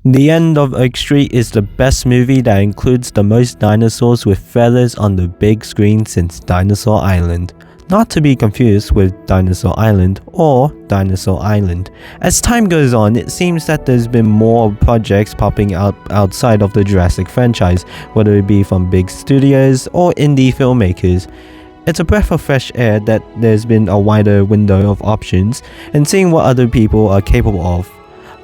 The End of Oak Dtreet is the best movie that includes the most dinosaurs with feathers on the big screen since Dinosaur Island. Not to be confused with Dinosaur Island or Dinosaur Island. As time goes on, it seems that there's been more projects popping up outside of the Jurassic franchise, whether it be from big studios or indie filmmakers. It's a breath of fresh air that there's been a wider window of options and seeing what other people are capable of.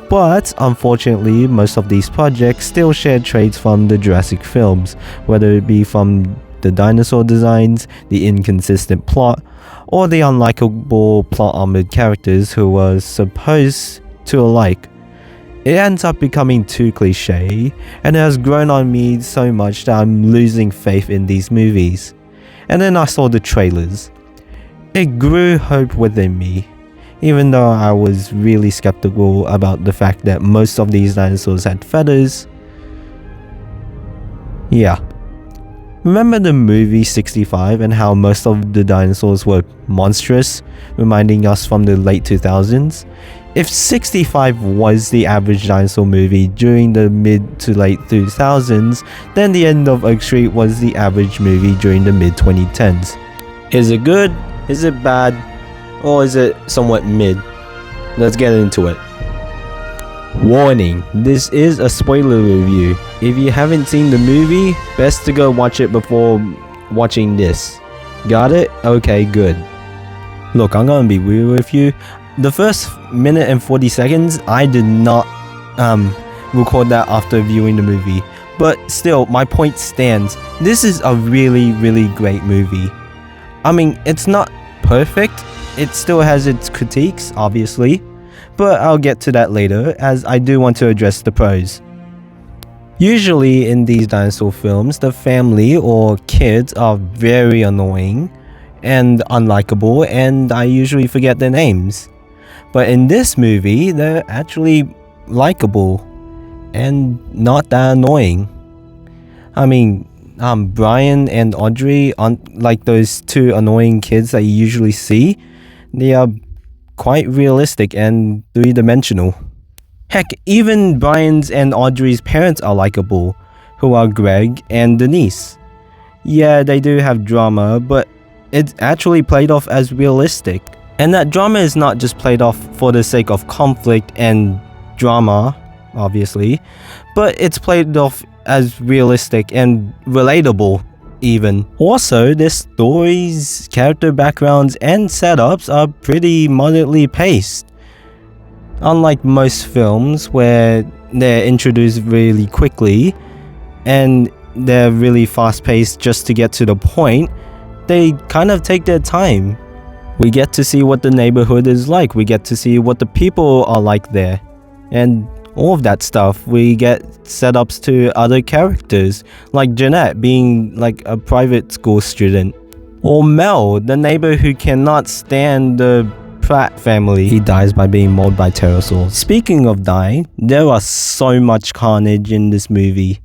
But unfortunately, most of these projects still share traits from the Jurassic films, whether it be from the dinosaur designs, the inconsistent plot, or the unlikable plot-armored characters who were supposed to alike. It ends up becoming too cliche, and it has grown on me so much that I'm losing faith in these movies. And then I saw the trailers. It grew hope within me. Even though I was really skeptical about the fact that most of these dinosaurs had feathers. Yeah. Remember the movie 65 and how most of the dinosaurs were monstrous, reminding us from the late 2000s? If 65 was the average dinosaur movie during the mid to late 2000s, then The End of Oak Dtreet was the average movie during the mid 2010s. Is it good? Is it bad? Or is it somewhat mid? Let's get into it. Warning, this is a spoiler review. If you haven't seen the movie, best to go watch it before watching this. Got it? Okay, good. Look, I'm gonna be real with you. The first minute and 40 seconds, I did not record that after viewing the movie. But still, my point stands. This is a really, really great movie. I mean, it's not perfect. It still has its critiques, obviously, but I'll get to that later as I do want to address the pros. Usually in these dinosaur films, the family or kids are very annoying and unlikable, and I usually forget their names. But in this movie, they're actually likable and not that annoying. I mean, Brian and Audrey aren't like those two annoying kids that you usually see. They are quite realistic and three-dimensional. Heck, even Brian's and Audrey's parents are likable, who are Greg and Denise. Yeah, they do have drama, but it's actually played off as realistic. And that drama is not just played off for the sake of conflict and drama, obviously, but it's played off as realistic and relatable even. Also, their stories, character backgrounds, and setups are pretty moderately paced. Unlike most films where they're introduced really quickly and they're really fast paced just to get to the point, they kind of take their time. We get to see what the neighborhood is like, we get to see what the people are like there, and all of that stuff. We get setups to other characters, like Jeanette being like a private school student, or Mel, the neighbor who cannot stand the Pratt family. He dies by being mauled by pterosaurs. Speaking of dying, there was so much carnage in this movie.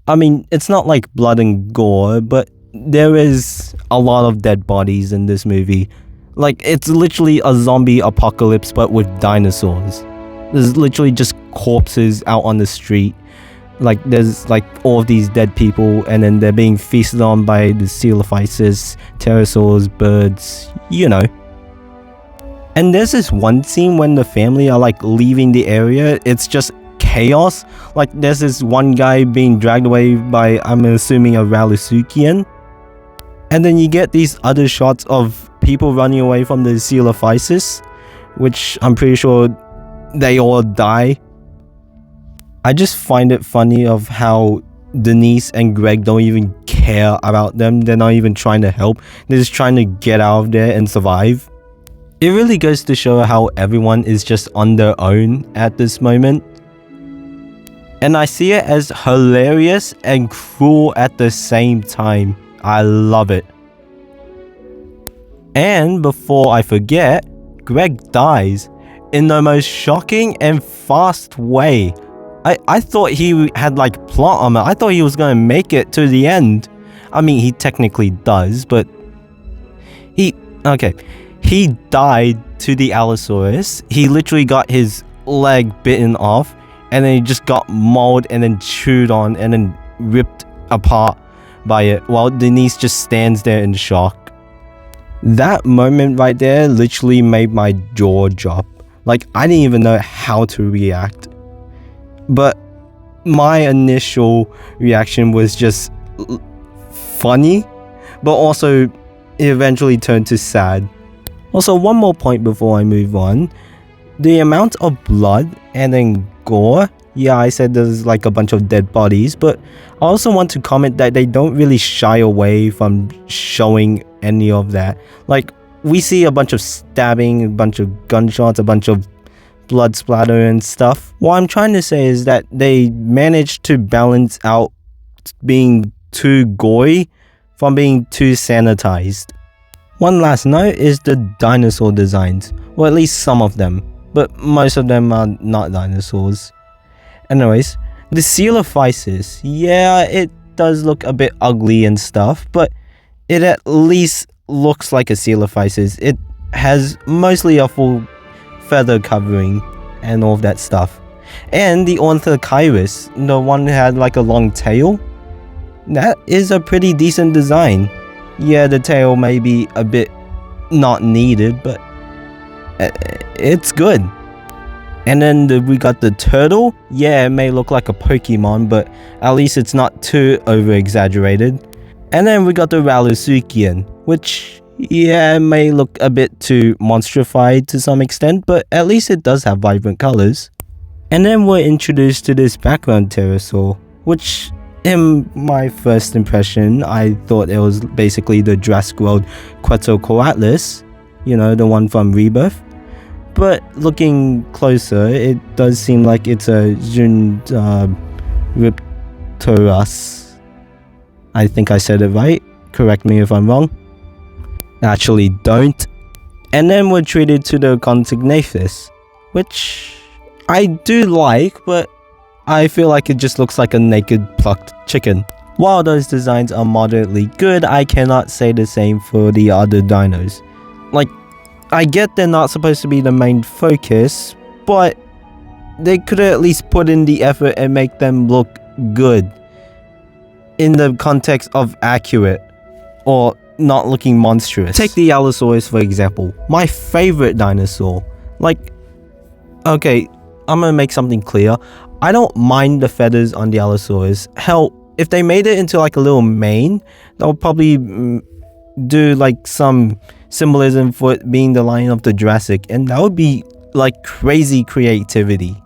I mean, it's not like blood and gore, but there is a lot of dead bodies in this movie. Like, it's literally a zombie apocalypse but with dinosaurs. There's literally just corpses out on the street. Like, there's like all of these dead people, and then they're being feasted on by the coelophysis, pterosaurs, birds, you know. And there's this one scene when the family are like leaving the area. It's just chaos. Like, there's this one guy being dragged away by, I'm assuming, a Rallisukian. And then you get these other shots of people running away from the coelophysis, which I'm pretty sure they all die. I just find it funny of how Denise and Greg don't even care about them. They're not even trying to help. They're just trying to get out of there and survive. It really goes to show how everyone is just on their own at this moment. And I see it as hilarious and cruel at the same time. I love it. And before I forget, Greg dies in the most shocking and fast way. I thought he had like plot armor. I thought he was gonna make it to the end. I mean, he technically does, but he died to the Allosaurus. He literally got his leg bitten off, and then it just got mauled and then chewed on and then ripped apart by it, while Denise just stands there in shock. That moment right there literally made my jaw drop. Like, I didn't even know how to react. But my initial reaction was just funny, but also it eventually turned to sad. Also, one more point before I move on. The amount of blood and then gore, yeah, I said there's like a bunch of dead bodies, but I also want to comment that they don't really shy away from showing any of that. Like, we see a bunch of stabbing, a bunch of gunshots, a bunch of blood splatter and stuff. What I'm trying to say is that they managed to balance out being too gory from being too sanitized. One last note is the dinosaur designs, or at least some of them, but most of them are not dinosaurs. Anyways, the Coelophysis, yeah, it does look a bit ugly and stuff, but it at least looks like a Coelophysis. It has mostly a full feather covering and all of that stuff. And the Ornithokairis, the one that had like a long tail, that is a pretty decent design. Yeah, the tail may be a bit not needed, but it's good. And then we got the turtle. Yeah, it may look like a Pokemon, but at least it's not too over-exaggerated. And then we got the Rallisuchian, which, yeah, it may look a bit too monstrified to some extent, but at least it does have vibrant colors. And then we're introduced to this background pterosaur, which in my first impression, I thought it was basically the Jurassic World Quetzalcoatlus, you know, the one from Rebirth. But looking closer, it does seem like it's a Zunriptorus. I think I said it right. Correct me if I'm wrong. Actually, don't. And then we're treated to the Consignathus, which I do like, but I feel like it just looks like a naked plucked chicken. While those designs are moderately good, I cannot say the same for the other dinos. Like, I get they're not supposed to be the main focus, but they could at least put in the effort and make them look good in the context of accurate or not looking monstrous. Take the Allosaurus for example, my favorite dinosaur. Like, okay, I'm gonna make something clear. I don't mind the feathers on the Allosaurus. Hell, if they made it into like a little mane, they'll probably do like some symbolism for it being the lion of the Jurassic, and that would be like crazy creativity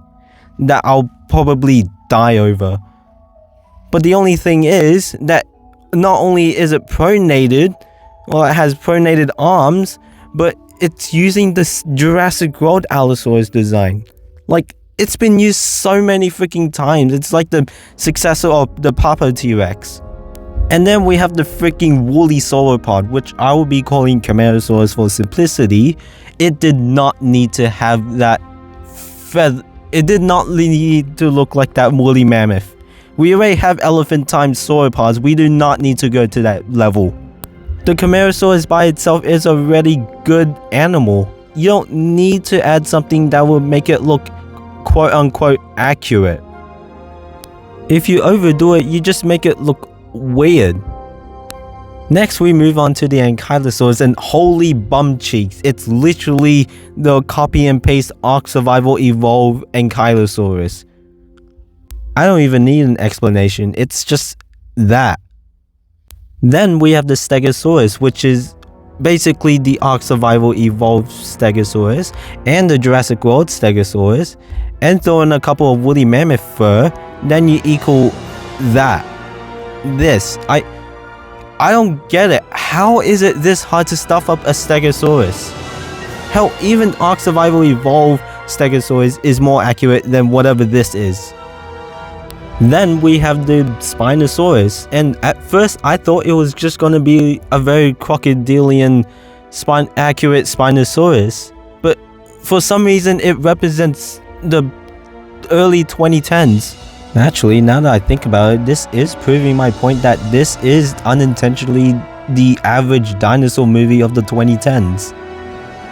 that I'll probably die over. But the only thing is that not only is it pronated, well, it has pronated arms, but it's using this Jurassic World Allosaurus design. Like, it's been used so many freaking times. It's like the successor of the Papa T-Rex. And then we have the freaking woolly sauropod, which I will be calling Camarasaurus for simplicity. It did not need to have that feather. It did not need to look like that woolly mammoth. We already have elephant-timed sauropods. We do not need to go to that level. The Camarasaurus by itself is a really good animal. You don't need to add something that will make it look quote-unquote accurate. If you overdo it, you just make it look weird. Next, we move on to the Ankylosaurus, and holy bum cheeks, it's literally the copy and paste Ark Survival Evolve Ankylosaurus. I don't even need an explanation, it's just that. Then we have the Stegosaurus, which is basically the Ark Survival Evolved Stegosaurus and the Jurassic World Stegosaurus, and throw in a couple of woolly mammoth fur, then you equal that. This, I don't get it. How is it this hard to stuff up a Stegosaurus? Hell, even Ark Survival Evolved Stegosaurus is more accurate than whatever this is. Then we have the Spinosaurus, and at first I thought it was just gonna be a very crocodilian accurate Spinosaurus, but for some reason it represents the early 2010s. Actually, now that I think about it, this is proving my point that this is unintentionally the average dinosaur movie of the 2010s.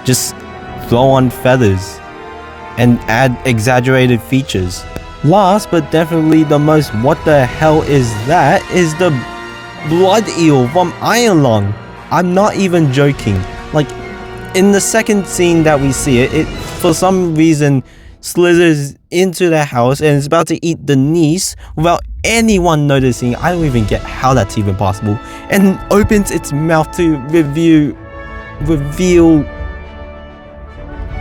Just throw on feathers and add exaggerated features. Last but definitely the most what the hell is that is the blood eel from Iron Lung. I'm not even joking. Like, in the second scene that we see it for some reason slithers into the house and is about to eat the niece without anyone noticing. I don't even get how that's even possible. And opens its mouth to reveal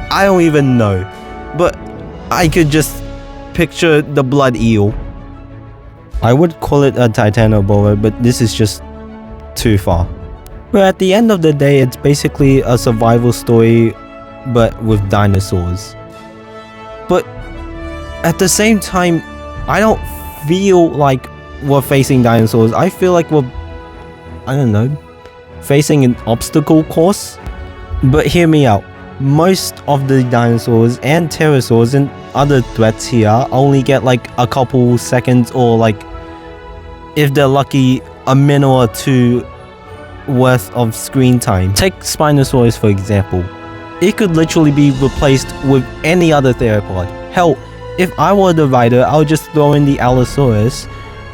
I don't even know. But I could just picture the blood eel. I would call it a titanoboa, but this is just too far. But at the end of the day, it's basically a survival story, but with dinosaurs. But at the same time, I don't feel like we're facing dinosaurs. I feel like we're, I don't know, facing an obstacle course. But hear me out. Most of the dinosaurs and pterosaurs and other threats here only get like a couple seconds, or like, if they're lucky, a minute or two worth of screen time. Take Spinosaurus for example. It could literally be replaced with any other theropod. Hell, if I were the writer, I would just throw in the Allosaurus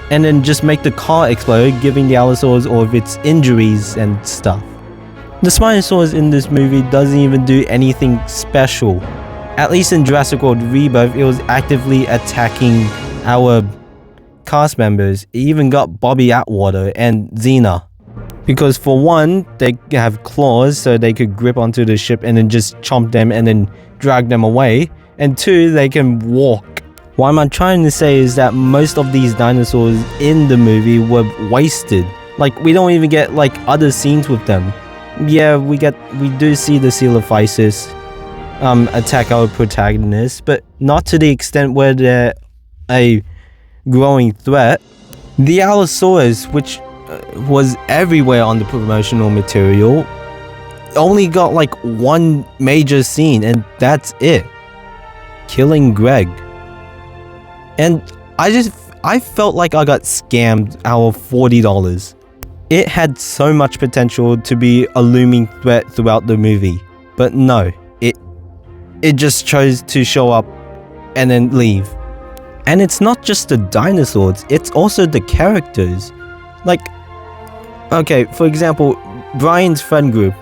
and then just make the car explode, giving the Allosaurus all of its injuries and stuff. The Spinosaurus in this movie doesn't even do anything special. At least in Jurassic World Rebirth, it was actively attacking our cast members. It even got Bobby Atwater and Xena. Because for one, they have claws so they could grip onto the ship and then just chomp them and then drag them away. And two, they can walk. What I'm trying to say is that most of these dinosaurs in the movie were wasted. Like, we don't even get like other scenes with them. Yeah, we do see the Coelophysis attack our protagonist, but not to the extent where they're a growing threat. The Allosaurus, which was everywhere on the promotional material, only got like one major scene, and that's it. Killing Greg. And I felt like I got scammed out of $40. It had so much potential to be a looming threat throughout the movie, but no, it just chose to show up and then leave. And it's not just the dinosaurs, it's also the characters. Like, okay, for example, Brian's friend group,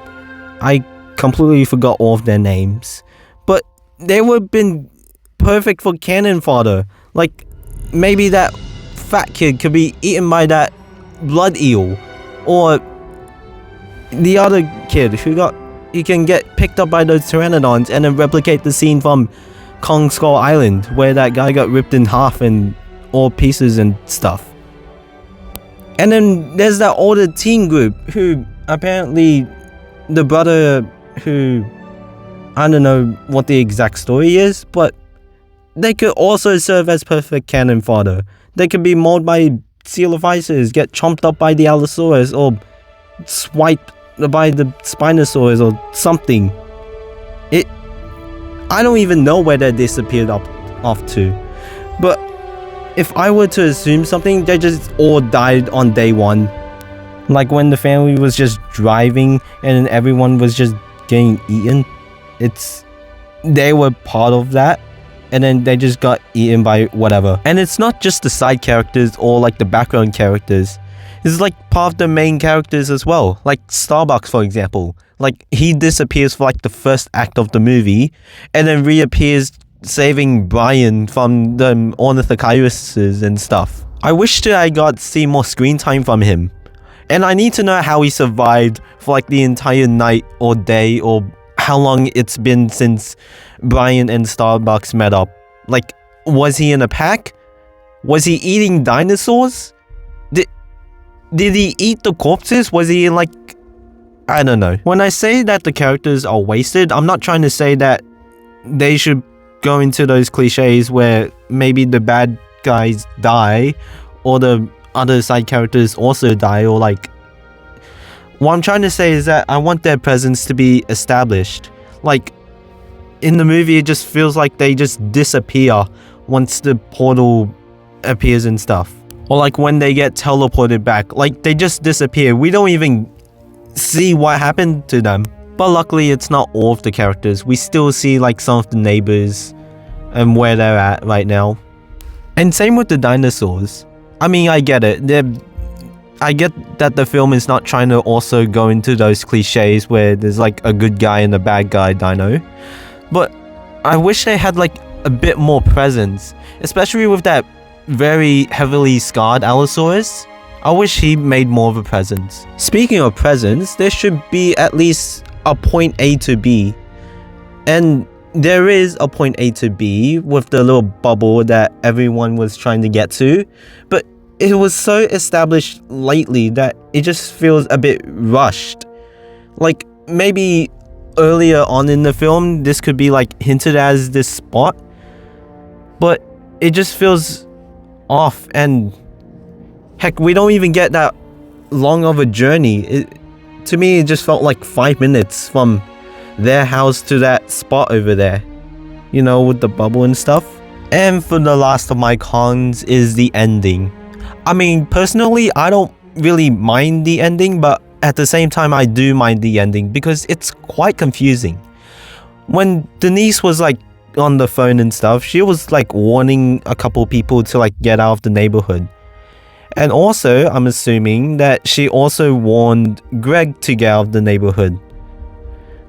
I completely forgot all of their names, but they would have been perfect for cannon fodder. Like, maybe that fat kid could be eaten by that blood eel, or the other kid he can get picked up by those pteranodons and then replicate the scene from Kong Skull Island where that guy got ripped in half and all pieces and stuff. And then there's that older teen group who apparently the brother who, I don't know what the exact story is, but they could also serve as perfect cannon fodder. They could be mauled by Coelophysis, get chomped up by the Allosaurus, or swiped by the Spinosaurus or something. I don't even know where they disappeared off to. But if I were to assume something, they just all died on day one. Like when the family was just driving and everyone was just getting eaten. They were part of that. And then they just got eaten by whatever. And it's not just the side characters or like the background characters. It's like part of the main characters as well. Like Starbucks, for example. Like, he disappears for like the first act of the movie and then reappears saving Brian from the ornithochiruses and stuff. I wish that I got to see more screen time from him. And I need to know how he survived for like the entire night or day, or how long it's been since Brian and Starbucks met up. Like, was he in a pack? Was he eating dinosaurs? Did he eat the corpses? Was he in like, I don't know. When I say that the characters are wasted, I'm not trying to say that they should go into those cliches where maybe the bad guys die or the other side characters also die, or like, what I'm trying to say is that I want their presence to be established. Like, in the movie, it just feels like they just disappear once the portal appears and stuff. Or like when they get teleported back, like they just disappear. We don't even see what happened to them. But luckily, it's not all of the characters. We still see like some of the neighbors and where they're at right now. And same with the dinosaurs. I mean, I get it. I get that the film is not trying to also go into those cliches where there's like a good guy and a bad guy dino. But I wish they had like a bit more presence, especially with that very heavily scarred Allosaurus. I wish he made more of a presence. Speaking of presence, there should be at least a point A to B. And there is a point A to B with the little bubble that everyone was trying to get to. But it was so established lately that it just feels a bit rushed. Like, maybe earlier on in the film, this could be like hinted as this spot. But it just feels off, and heck, we don't even get that long of a journey. To me, it just felt like 5 minutes from their house to that spot over there. You know, with the bubble and stuff. And for the last of my cons is the ending. I mean, personally, I don't really mind the ending, but at the same time, I do mind the ending because it's quite confusing. When Denise was like on the phone and stuff, she was like warning a couple people to like get out of the neighborhood. And also, I'm assuming that she also warned Greg to get out of the neighborhood.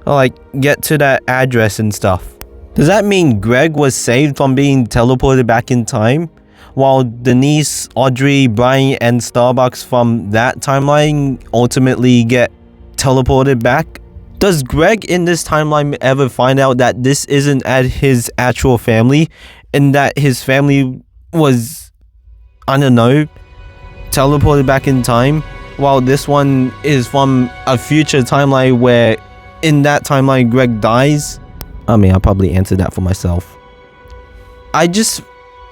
Or like, get to that address and stuff. Does that mean Greg was saved from being teleported back in time? While Denise, Audrey, Brian, and Starbucks from that timeline ultimately get teleported back? Does Greg in this timeline ever find out that this isn't at his actual family? And that his family was, I don't know, teleported back in time, while this one is from a future timeline where in that timeline Greg dies? I mean, I'll probably answer that for myself.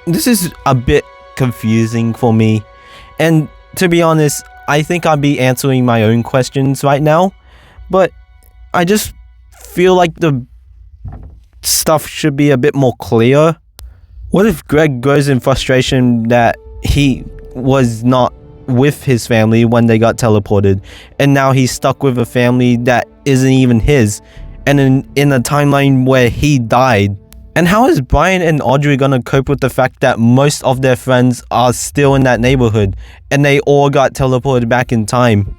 This is a bit confusing for me, and to be honest, I think I'll be answering my own questions right now, but I just feel like the stuff should be a bit more clear. What if Greg goes in frustration that he was not with his family when they got teleported, and now he's stuck with a family that isn't even his, and in a timeline where he died? And how is Brian and Audrey gonna cope with the fact that most of their friends are still in that neighborhood and they all got teleported back in time?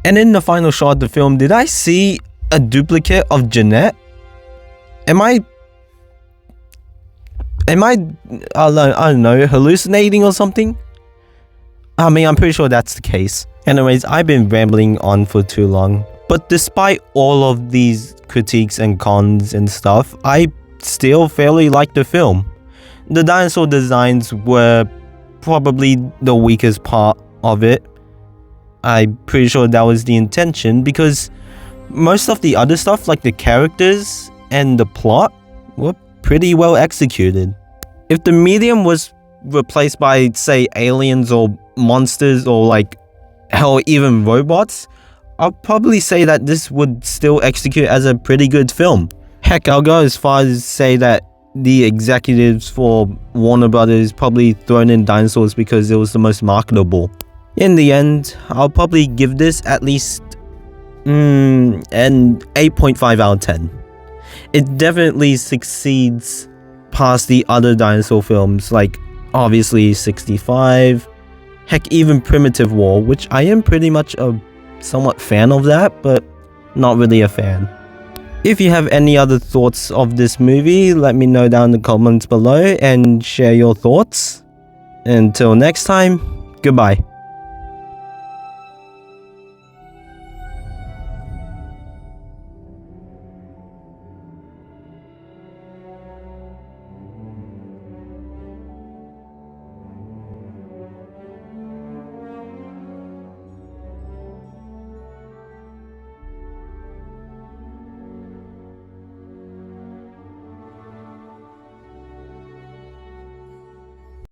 And in the final shot of the film, did I see a duplicate of Jeanette? Am I I don't know, hallucinating or something? I mean, I'm pretty sure that's the case. Anyways, I've been rambling on for too long. But despite all of these critiques and cons and stuff, I still fairly like the film. The dinosaur designs were probably the weakest part of it. I'm pretty sure that was the intention, because most of the other stuff, like the characters and the plot, were pretty well executed. If the medium was replaced by, say, aliens or monsters or like, hell, even robots, I'll probably say that this would still execute as a pretty good film. Heck, I'll go as far as say that the executives for Warner Brothers probably thrown in dinosaurs because it was the most marketable. In the end, I'll probably give this at least an 8.5 out of 10. It definitely succeeds past the other dinosaur films, like obviously 65, heck, even Primitive War, which I am pretty much a somewhat fan of that, but not really a fan. If you have any other thoughts of this movie, let me know down in the comments below and share your thoughts. Until next time, goodbye.